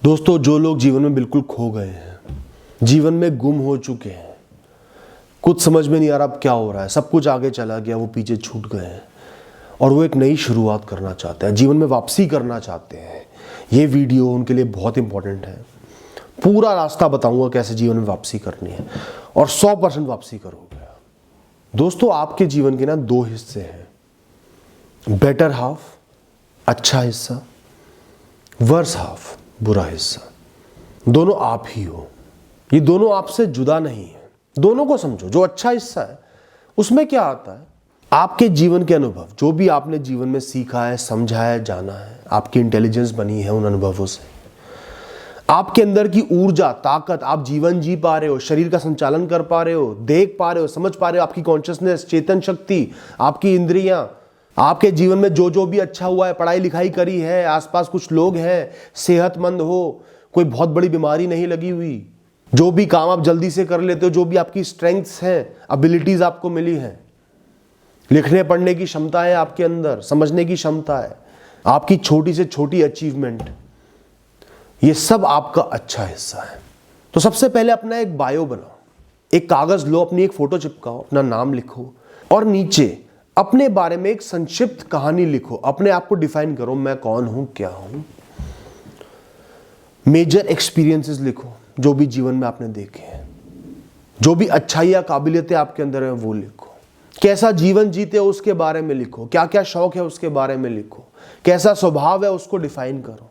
दोस्तों, जो लोग जीवन में बिल्कुल खो गए हैं, जीवन में गुम हो चुके हैं, कुछ समझ में नहीं आ रहा अब क्या हो रहा है, सब कुछ आगे चला गया, वो पीछे छूट गए हैं और वो एक नई शुरुआत करना चाहते हैं, जीवन में वापसी करना चाहते हैं, ये वीडियो उनके लिए बहुत इंपॉर्टेंट है। पूरा रास्ता बताऊंगा कैसे जीवन में वापसी करनी है और 100% वापसी करोगे। दोस्तों, आपके जीवन के ना 2 हिस्से हैं, बेटर हाफ अच्छा हिस्सा, वर्स हाफ बुरा हिस्सा। दोनों आप ही हो, ये दोनों आपसे जुदा नहीं है। दोनों को समझो। जो अच्छा हिस्सा है उसमें क्या आता है, आपके जीवन के अनुभव, जो भी आपने जीवन में सीखा है, समझा है, जाना है, आपकी इंटेलिजेंस बनी है उन अनुभवों से, आपके अंदर की ऊर्जा, ताकत, आप जीवन जी पा रहे हो, शरीर का संचालन कर पा रहे हो, देख पा रहे हो, समझ पा रहे हो, आपकी कॉन्शियसनेस, चेतन शक्ति, आपकी इंद्रियां, आपके जीवन में जो जो भी अच्छा हुआ है, पढ़ाई लिखाई करी है, आसपास कुछ लोग हैं, सेहतमंद हो, कोई बहुत बड़ी बीमारी नहीं लगी हुई, जो भी काम आप जल्दी से कर लेते हो, जो भी आपकी स्ट्रेंथ्स हैं, एबिलिटीज आपको मिली हैं, लिखने पढ़ने की क्षमता है आपके अंदर, समझने की क्षमता है, आपकी छोटी से छोटी अचीवमेंट, ये सब आपका अच्छा हिस्सा है। तो सबसे पहले अपना एक बायो बनाओ, एक कागज लो, अपनी एक फोटो चिपकाओ, अपना नाम लिखो और नीचे अपने बारे में एक संक्षिप्त कहानी लिखो। अपने आप को डिफाइन करो, मैं कौन हूं, क्या हूं। मेजर एक्सपीरियंसेस लिखो, जो भी जीवन में आपने देखे हैं, जो भी अच्छाइयां काबिलियतें आपके अंदर है वो लिखो। कैसा जीवन जीते हो उसके बारे में लिखो, क्या क्या शौक है उसके बारे में लिखो, कैसा स्वभाव है उसको डिफाइन करो,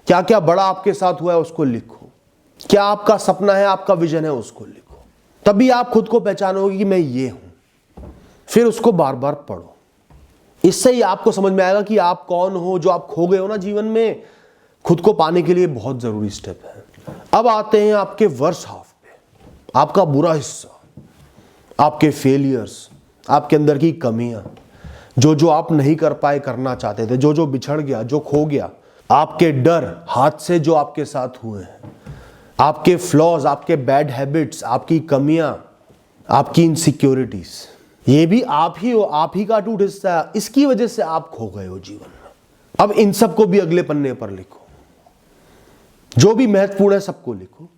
क्या क्या बड़ा आपके साथ हुआ है उसको लिखो, क्या आपका सपना है, आपका विजन है उसको लिखो। तभी आप खुद को पहचानोगे कि मैं ये हूं। फिर उसको बार बार पढ़ो, इससे ही आपको समझ में आएगा कि आप कौन हो। जो आप खो गए हो ना जीवन में, खुद को पाने के लिए बहुत जरूरी स्टेप है। अब आते हैं आपके वर्स हाफ पे, आपका बुरा हिस्सा, आपके फेलियर्स, आपके अंदर की कमियां, जो जो आप नहीं कर पाए, करना चाहते थे, जो जो बिछड़ गया, जो खो गया, आपके डर, हादसे जो आपके साथ हुए हैं, आपके फ्लॉज, आपके बैड हैबिट्स, आपकी कमियां, आपकी इनसिक्योरिटीज, ये भी आप ही हो, आप ही का टूट हिस्सा है। इसकी वजह से आप खो गए हो जीवन में। अब इन सबको भी अगले पन्ने पर लिखो, जो भी महत्वपूर्ण है सबको लिखो।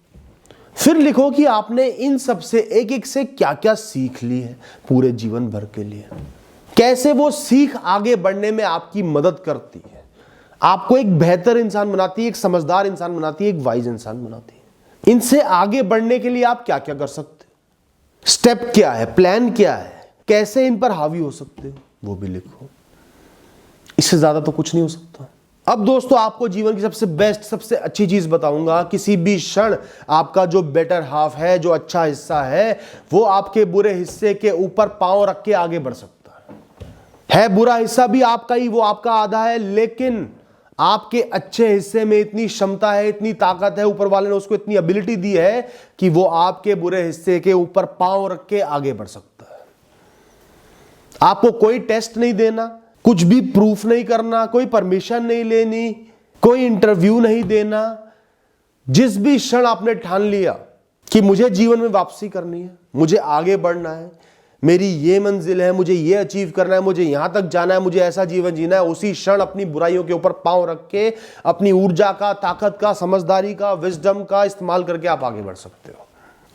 फिर लिखो कि आपने इन सब से एक एक से क्या क्या सीख ली है पूरे जीवन भर के लिए, कैसे वो सीख आगे बढ़ने में आपकी मदद करती है, आपको एक बेहतर इंसान बनाती है, एक समझदार इंसान बनाती है, एक वाइज इंसान बनाती है। इनसे आगे बढ़ने के लिए आप क्या क्या कर सकते हो, स्टेप क्या है, प्लान क्या है, कैसे इन पर हावी हो सकते हो, वो भी लिखो। इससे ज्यादा तो कुछ नहीं हो सकता। अब दोस्तों, आपको जीवन की सबसे बेस्ट, सबसे अच्छी चीज बताऊंगा। किसी भी क्षण आपका जो बेटर हाफ है, जो अच्छा हिस्सा है, वो आपके बुरे हिस्से के ऊपर पांव रख के आगे बढ़ सकता है। बुरा हिस्सा भी आपका ही, वो आपका आधा है, लेकिन आपके अच्छे हिस्से में इतनी क्षमता है, इतनी ताकत है, ऊपर वाले ने उसको इतनी एबिलिटी दी है कि वो आपके बुरे हिस्से के ऊपर पांव रख के आगे बढ़ सकता है। आपको कोई टेस्ट नहीं देना, कुछ भी प्रूफ नहीं करना, कोई परमिशन नहीं लेनी, कोई इंटरव्यू नहीं देना। जिस भी क्षण आपने ठान लिया कि मुझे जीवन में वापसी करनी है, मुझे आगे बढ़ना है, मेरी ये मंजिल है, मुझे ये अचीव करना है, मुझे यहां तक जाना है, मुझे ऐसा जीवन जीना है, उसी क्षण अपनी बुराइयों के ऊपर पांव रख के अपनी ऊर्जा का, ताकत का, समझदारी का, विजडम का इस्तेमाल करके आप आगे बढ़ सकते हो।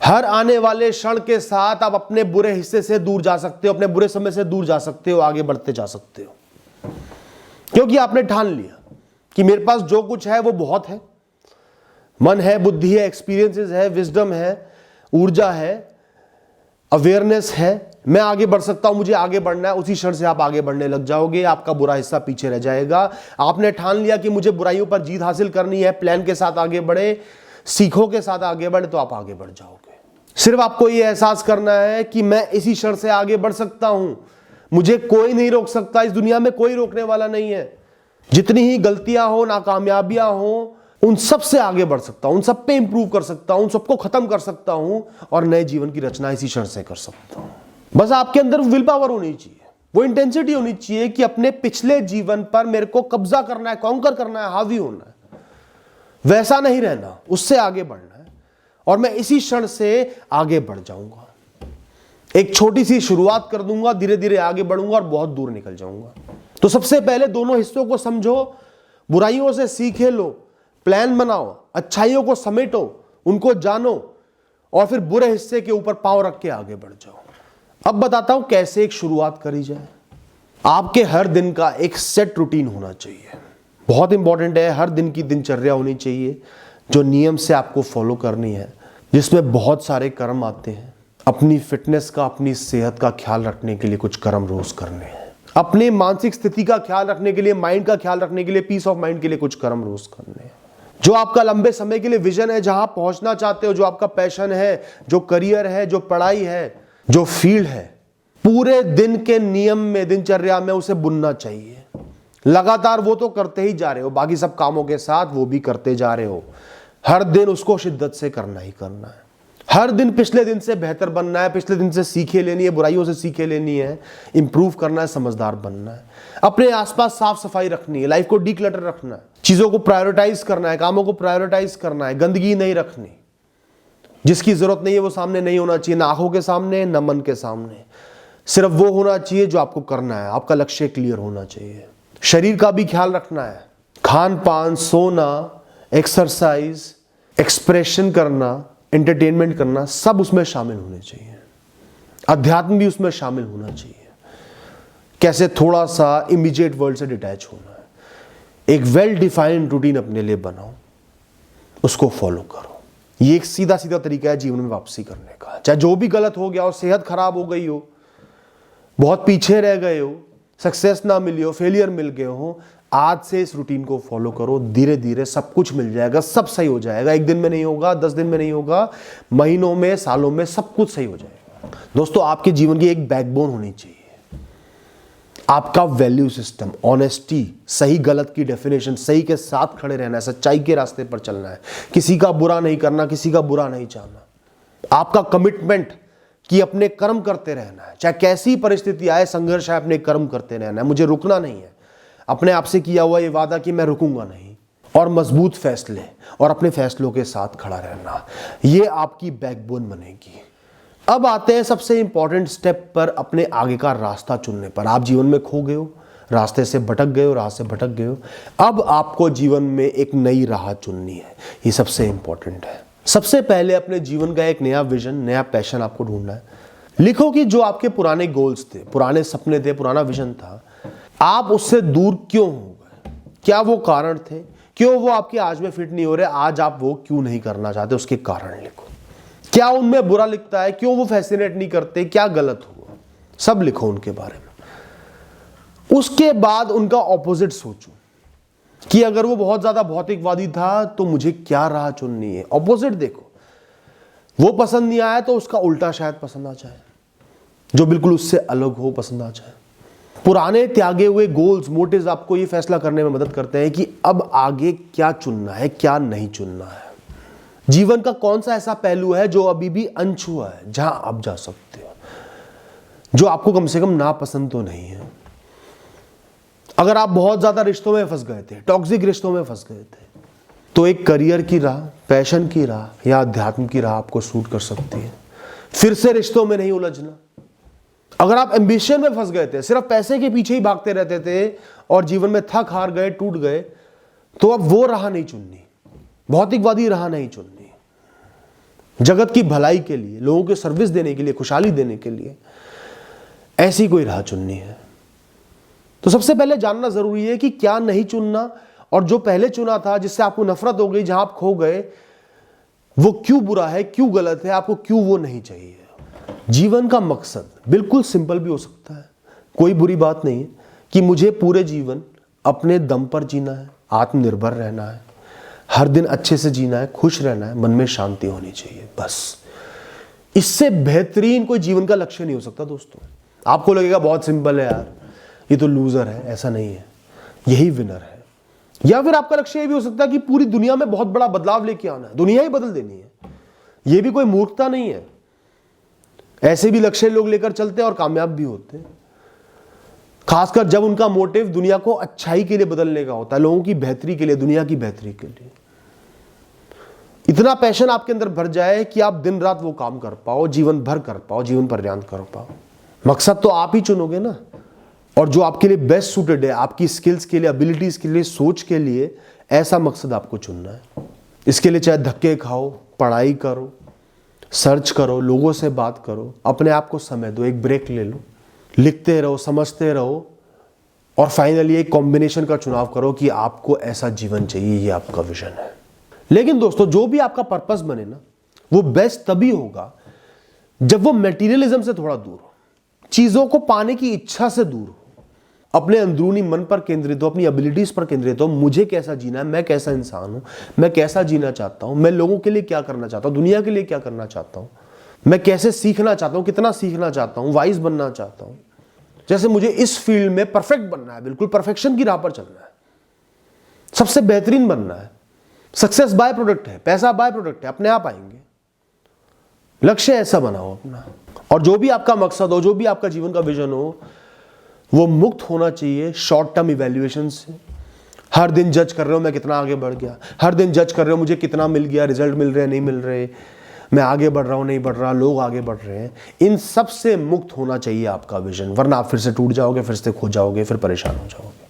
हर आने वाले क्षण के साथ आप अपने बुरे हिस्से से दूर जा सकते हो, अपने बुरे समय से दूर जा सकते हो, आगे बढ़ते जा सकते हो, क्योंकि आपने ठान लिया कि मेरे पास जो कुछ है वो बहुत है। मन है, बुद्धि है, एक्सपीरियंसेस है, विजडम है, ऊर्जा है, अवेयरनेस है, मैं आगे बढ़ सकता हूं, मुझे आगे बढ़ना है। उसी क्षण से आप आगे बढ़ने लग जाओगे, आपका बुरा हिस्सा पीछे रह जाएगा। आपने ठान लिया कि मुझे बुराइयों पर जीत हासिल करनी है, प्लान के साथ आगे बढ़े, सीखों के साथ आगे बढ़े, तो आप आगे बढ़ जाओगे। सिर्फ आपको यह एहसास करना है कि मैं इसी क्षण से आगे बढ़ सकता हूं, मुझे कोई नहीं रोक सकता, इस दुनिया में कोई रोकने वाला नहीं है। जितनी ही गलतियां हो, नाकामयाबियां हो, उन सब से आगे बढ़ सकता हूं, उन सब पे इंप्रूव कर सकता हूं, उन सबको खत्म कर सकता हूं और नए जीवन की रचना इसी क्षण से कर सकता हूं। बस आपके अंदर विल पावर होनी चाहिए, वो इंटेंसिटी होनी चाहिए कि अपने पिछले जीवन पर मेरे को कब्जा करना है, कॉन्कर करना है, हावी होना है। वैसा नहीं रहना, उससे आगे बढ़ना है और मैं इसी क्षण से आगे बढ़ जाऊंगा। एक छोटी सी शुरुआत कर दूंगा, धीरे धीरे आगे बढ़ूंगा और बहुत दूर निकल जाऊंगा। तो सबसे पहले दोनों हिस्सों को समझो, बुराइयों से सीखे लो, प्लान बनाओ, अच्छाइयों को समेटो, उनको जानो और फिर बुरे हिस्से के ऊपर पांव रख के आगे बढ़ जाओ। अब बताता हूं कैसे एक शुरुआत करी जाए। आपके हर दिन का एक सेट रूटीन होना चाहिए, बहुत इंपॉर्टेंट है। हर दिन की दिनचर्या होनी चाहिए जो नियम से आपको फॉलो करनी है, जिसमें बहुत सारे कर्म आते हैं। अपनी फिटनेस का, अपनी सेहत का ख्याल रखने के लिए कुछ कर्म रोज करने हैं, अपने मानसिक स्थिति का ख्याल रखने के लिए, माइंड का ख्याल रखने के लिए, पीस ऑफ माइंड के लिए कुछ कर्म रोज करने हैं। जो आपका लंबे समय के लिए विजन है, जहां पहुंचना चाहते हो, जो आपका पैशन है, जो करियर है, जो पढ़ाई है, जो फील्ड है, पूरे दिन के नियम में, दिनचर्या में उसे बुनना चाहिए। लगातार वो तो करते ही जा रहे हो, बाकी सब कामों के साथ वो भी करते जा रहे हो। हर दिन उसको शिद्दत से करना ही करना है। हर दिन पिछले दिन से बेहतर बनना है, पिछले दिन से सीखे लेनी है, बुराइयों से सीखे लेनी है, इंप्रूव करना है, समझदार बनना है। अपने आसपास साफ सफाई रखनी है, लाइफ को डीक्लटर रखना है, चीजों को प्रायोरिटाइज करना है, कामों को प्रायोरिटाइज करना है, गंदगी नहीं रखनी। जिसकी जरूरत नहीं है वो सामने नहीं होना चाहिए, ना आंखों के सामने, ना मन के सामने। सिर्फ वो होना चाहिए जो आपको करना है, आपका लक्ष्य क्लियर होना चाहिए। शरीर का भी ख्याल रखना है, खान पान, सोना, एक्सरसाइज, एक्सप्रेशन करना, एंटरटेनमेंट करना, सब उसमें शामिल होने चाहिए। अध्यात्म भी उसमें शामिल होना चाहिए। कैसे थोड़ा सा इमीडिएट वर्ल्ड से डिटैच होना है। एक वेल डिफाइंड रूटीन अपने लिए बनाओ, उसको फॉलो करो। ये एक सीधा सीधा तरीका है जीवन में वापसी करने का। चाहे जो भी गलत हो गया हो, सेहत खराब हो गई हो, बहुत पीछे रह गए हो, सक्सेस ना मिली हो, फेलियर मिल गए हो, आज से इस रूटीन को फॉलो करो। धीरे धीरे सब कुछ मिल जाएगा, सब सही हो जाएगा। एक दिन में नहीं होगा, 10 दिन में नहीं होगा, महीनों में, सालों में सब कुछ सही हो जाएगा। दोस्तों, आपके जीवन की एक बैकबोन होनी चाहिए। आपका वैल्यू सिस्टम, ऑनेस्टी, सही गलत की डेफिनेशन, सही के साथ खड़े रहना है, सच्चाई के रास्ते पर चलना है, किसी का बुरा नहीं करना, किसी का बुरा नहीं चाहना। आपका कमिटमेंट कि अपने कर्म करते रहना है, चाहे कैसी परिस्थिति आए, संघर्ष है, अपने कर्म करते रहना है, मुझे रुकना नहीं है। अपने आप से किया हुआ ये वादा कि मैं रुकूंगा नहीं, और मजबूत फैसले और अपने फैसलों के साथ खड़ा रहना, ये आपकी बैकबोन बनेगी। अब आते हैं सबसे इंपॉर्टेंट स्टेप पर, अपने आगे का रास्ता चुनने पर। आप जीवन में खो गए हो, रास्ते से भटक गए हो, राह से भटक गए हो। अब आपको जीवन में एक नई राह चुननी है, ये सबसे इंपॉर्टेंट है। सबसे पहले अपने जीवन का एक नया विजन, नया पैशन आपको ढूंढना है। लिखो कि जो आपके पुराने गोल्स थे, पुराने सपने थे, पुराना विजन था, आप उससे दूर क्यों हो गए? क्या वो कारण थे? क्यों वो आपके आज में फिट नहीं हो रहे? आज आप वो क्यों नहीं करना चाहते, उसके कारण लिखो। क्या उनमें बुरा लिखता है? क्यों वो फैसिनेट नहीं करते? क्या गलत हुआ? सब लिखो उनके बारे में। उसके बाद उनका ऑपोजिट सोचो कि अगर वो बहुत ज्यादा भौतिकवादी था तो मुझे क्या राह चुननी है। ऑपोजिट देखो, वो पसंद नहीं आया तो उसका उल्टा शायद पसंद आ जाए, जो बिल्कुल उससे अलग हो पसंद आ जाए। पुराने त्यागे हुए गोल्स, मोटिव्स आपको ये फैसला करने में मदद करते हैं कि अब आगे क्या चुनना है, क्या नहीं चुनना है। जीवन का कौन सा ऐसा पहलू है जो अभी भी अनछुआ है, जहां आप जा सकते हो, जो आपको कम से कम नापसंद तो नहीं है। अगर आप बहुत ज्यादा रिश्तों में फंस गए थे, टॉक्सिक रिश्तों में फंस गए थे, तो एक करियर की राह, पैशन की राह या अध्यात्म की राह आपको सूट कर सकती है। फिर से रिश्तों में नहीं उलझना। अगर आप एम्बिशन में फंस गए थे, सिर्फ पैसे के पीछे ही भागते रहते थे और जीवन में थक हार गए, टूट गए, तो अब वो राह नहीं चुननी, भौतिकवादी राह नहीं चुननी। जगत की भलाई के लिए, लोगों को सर्विस देने के लिए, खुशहाली देने के लिए ऐसी कोई राह चुननी है। तो सबसे पहले जानना जरूरी है कि क्या नहीं चुनना, और जो पहले चुना था, जिससे आपको नफरत हो गई, जहां आप खो गए, वो क्यों बुरा है, क्यों गलत है, आपको क्यों वो नहीं चाहिए। जीवन का मकसद बिल्कुल सिंपल भी हो सकता है, कोई बुरी बात नहीं है कि मुझे पूरे जीवन अपने दम पर जीना है, आत्मनिर्भर रहना है, हर दिन अच्छे से जीना है, खुश रहना है, मन में शांति होनी चाहिए। बस इससे बेहतरीन कोई जीवन का लक्ष्य नहीं हो सकता। दोस्तों, आपको लगेगा बहुत सिंपल है यार, ये तो लूजर है, ऐसा नहीं है, यही विनर है। या फिर आपका लक्ष्य ये भी हो सकता है कि पूरी दुनिया में बहुत बड़ा बदलाव लेके आना है, दुनिया ही बदल देनी है। यह भी कोई मूर्खता नहीं है, ऐसे भी लक्ष्य लोग लेकर चलते हैं और कामयाब भी होते हैं, खासकर जब उनका मोटिव दुनिया को अच्छाई के लिए बदलने का होता है, लोगों की बेहतरी के लिए, दुनिया की बेहतरी के लिए। इतना पैशन आपके अंदर भर जाए कि आप दिन रात वो काम कर पाओ, जीवन भर कर पाओ, जीवन पर्यंत कर पाओ। मकसद तो आप ही चुनोगे ना, और जो आपके लिए बेस्ट सूटेड है, आपकी स्किल्स के लिए, एबिलिटीज के लिए, सोच के लिए, ऐसा मकसद आपको चुनना है। इसके लिए चाहे धक्के खाओ, पढ़ाई करो, सर्च करो, लोगों से बात करो, अपने आप को समय दो, एक ब्रेक ले लो, लिखते रहो, समझते रहो और फाइनली एक कॉम्बिनेशन का चुनाव करो कि आपको ऐसा जीवन चाहिए, ये आपका विजन है। लेकिन दोस्तों, जो भी आपका पर्पस बने ना, वो बेस्ट तभी होगा जब वो मटेरियलिज्म से थोड़ा दूर हो, चीजों को पाने की इच्छा से दूर हो, अपने अंदरूनी मन पर केंद्रित हो, अपनी एबिलिटीज पर केंद्रित हो। मुझे कैसा जीना है, मैं कैसा इंसान हूं, मैं कैसा जीना चाहता हूं, मैं लोगों के लिए क्या करना चाहता हूं, दुनिया के लिए क्या करना चाहता हूं, मैं कैसे सीखना चाहता हूं, कितना सीखना चाहता हूं, वाइज बनना चाहता हूं। जैसे मुझे इस फील्ड में परफेक्ट बनना है, बिल्कुल परफेक्शन की राह पर चलना है, सबसे बेहतरीन बनना है। सक्सेस बाय प्रोडक्ट है, पैसा बाय प्रोडक्ट है, अपने आप आएंगे। लक्ष्य ऐसा बनाओ अपना, और जो भी आपका मकसद हो, जो भी आपका जीवन का विजन हो, वो मुक्त होना चाहिए शॉर्ट टर्म इवैल्यूएशन से। हर दिन जज कर रहे हो मैं कितना आगे बढ़ गया, हर दिन जज कर रहे हो मुझे कितना मिल गया, रिजल्ट मिल रहे हैं नहीं मिल रहे, मैं आगे बढ़ रहा हूं नहीं बढ़ रहा, लोग आगे बढ़ रहे हैं। इन सब से मुक्त होना चाहिए आपका विजन, वरना आप फिर से टूट जाओगे, फिर से खो जाओगे, फिर परेशान हो जाओगे।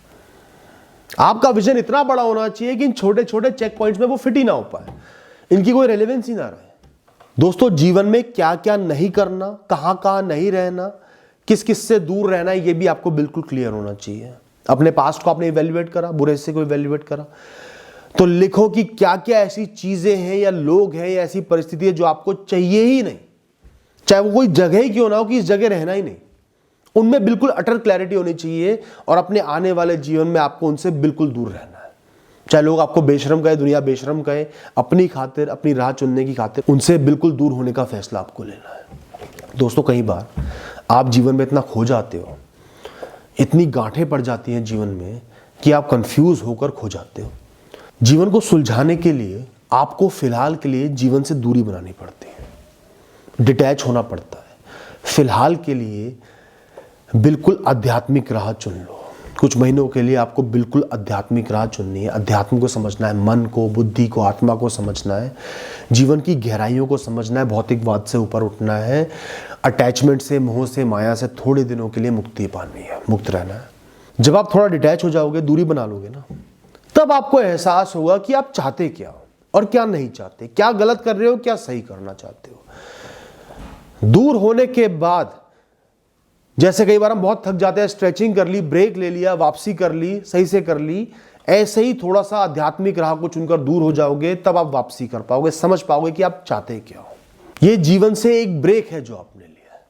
आपका विजन इतना बड़ा होना चाहिए कि इन छोटे छोटे चेक पॉइंट्स में वो फिट ही ना हो पाए, इनकी कोई रेलेवेंस ही ना रहे। दोस्तों, जीवन में क्या क्या नहीं करना, कहां कहां नहीं रहना, किस किस से दूर रहना है, ये भी आपको बिल्कुल क्लियर होना चाहिए। अपने पास्ट को आपने इवैल्यूएट करा, बुरे हिस्से को इवैल्यूएट करा, तो लिखो कि क्या क्या ऐसी चीजें हैं या लोग हैं या ऐसी परिस्थिति है जो आपको चाहिए ही नहीं, चाहे वो कोई जगह ही क्यों ना हो कि इस जगह रहना ही नहीं। उनमें बिल्कुल अटर क्लैरिटी होनी चाहिए और अपने आने वाले जीवन में आपको उनसे बिल्कुल दूर रहना है। चाहे लोग आपको बेशरम कहे, दुनिया बेशरम कहे, अपनी खातिर, अपनी राह चुनने की खातिर उनसे बिल्कुल दूर होने का फैसला आपको लेना है। दोस्तों, कई बार आप जीवन में इतना खो जाते हो, इतनी गांठें पड़ जाती हैं जीवन में कि आप कंफ्यूज होकर खो जाते हो। जीवन को सुलझाने के लिए आपको फिलहाल के लिए जीवन से दूरी बनानी पड़ती है, डिटैच होना पड़ता है। फिलहाल के लिए बिल्कुल आध्यात्मिक राह चुन लो। कुछ महीनों के लिए आपको बिल्कुल आध्यात्मिक राह चुननी है, अध्यात्म को समझना है, मन को, बुद्धि को, आत्मा को समझना है, जीवन की गहराइयों को समझना है, भौतिकवाद से ऊपर उठना है, अटैचमेंट से, मोह से, माया से थोड़े दिनों के लिए मुक्ति पानी है, मुक्त रहना है। जब आप थोड़ा डिटैच हो जाओगे, दूरी बना लोगे ना, तब आपको एहसास होगा कि आप चाहते क्या हो और क्या नहीं चाहते, क्या गलत कर रहे हो, क्या सही करना चाहते हो। दूर होने के बाद जैसे कई बार हम बहुत थक जाते हैं, स्ट्रेचिंग कर ली, ब्रेक ले लिया, वापसी कर ली, सही से कर ली, ऐसे ही थोड़ा सा आध्यात्मिक राह को चुनकर दूर हो जाओगे, तब आप वापसी कर पाओगे, समझ पाओगे कि आप चाहते क्या हो। ये जीवन से एक ब्रेक है जो आपने लिया है,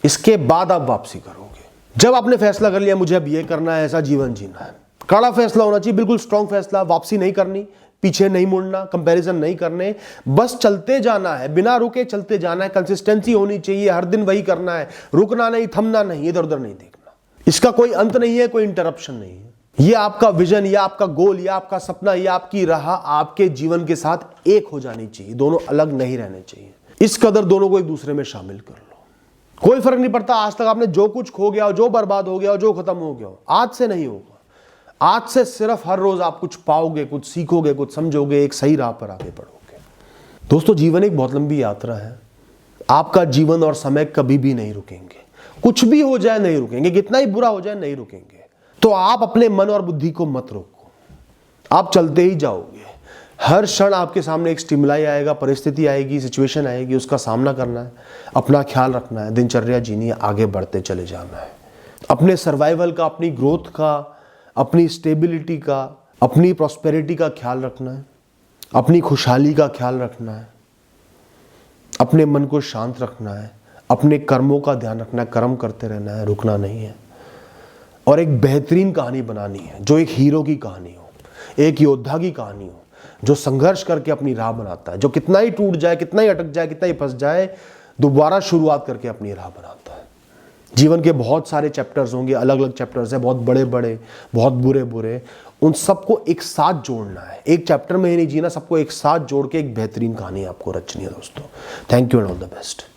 इसके बाद आप वापसी करोगे। जब आपने फैसला कर लिया मुझे अब ये करना है, ऐसा जीवन जीना है, कड़ा फैसला होना चाहिए, बिल्कुल स्ट्रांग फैसला, वापसी नहीं करनी, पीछे नहीं मुड़ना, कंपैरिजन नहीं करने, बस चलते जाना है, बिना रुके चलते जाना है। कंसिस्टेंसी होनी चाहिए, हर दिन वही करना है, रुकना नहीं, थमना नहीं, इधर उधर नहीं देखना। इसका कोई अंत नहीं है, कोई इंटरप्शन नहीं है। ये आपका विजन या आपका गोल या आपका सपना या आपकी राह आपके जीवन के साथ एक हो जानी चाहिए, दोनों अलग नहीं रहने चाहिए। इस कदर दोनों को एक दूसरे में शामिल कर लो। कोई फर्क नहीं पड़ता आज तक आपने जो कुछ खो गया हो, जो बर्बाद हो गया हो, जो खत्म हो गया हो, आज से नहीं होगा। आज से सिर्फ हर रोज आप कुछ पाओगे, कुछ सीखोगे, कुछ समझोगे, एक सही राह पर आगे बढ़ोगे। दोस्तों, जीवन एक बहुत लंबी यात्रा है। आपका जीवन और समय कभी भी नहीं रुकेंगे, कुछ भी हो जाए नहीं रुकेंगे, कितना ही बुरा हो जाए नहीं रुकेंगे। तो आप अपने मन और बुद्धि को मत रोको, आप चलते ही जाओगे। हर क्षण आपके सामने एक स्टिमुलाई आएगा, परिस्थिति आएगी, सिचुएशन आएगी, उसका सामना करना है, अपना ख्याल रखना है, दिनचर्या जीनी है, आगे बढ़ते चले जाना है। अपने सर्वाइवल का, अपनी ग्रोथ का, अपनी स्टेबिलिटी का, अपनी प्रॉस्पेरिटी का ख्याल रखना है, अपनी खुशहाली का ख्याल रखना है, अपने मन को शांत रखना है, अपने कर्मों का ध्यान रखना है, कर्म करते रहना है, रुकना नहीं है, और एक बेहतरीन कहानी बनानी है जो एक हीरो की कहानी हो, एक योद्धा की कहानी हो, जो संघर्ष करके अपनी राह बनाता है, जो कितना ही टूट जाए, कितना ही अटक जाए, कितना ही फंस जाए, दोबारा शुरुआत करके अपनी राह बनाता है। जीवन के बहुत सारे चैप्टर्स होंगे, अलग अलग चैप्टर्स हैं, बहुत बड़े बड़े, बहुत बुरे बुरे, उन सबको एक साथ जोड़ना है। एक चैप्टर में ही नहीं जीना, सबको एक साथ जोड़ के एक बेहतरीन कहानी आपको रचनी है दोस्तों। Thank you and all the best.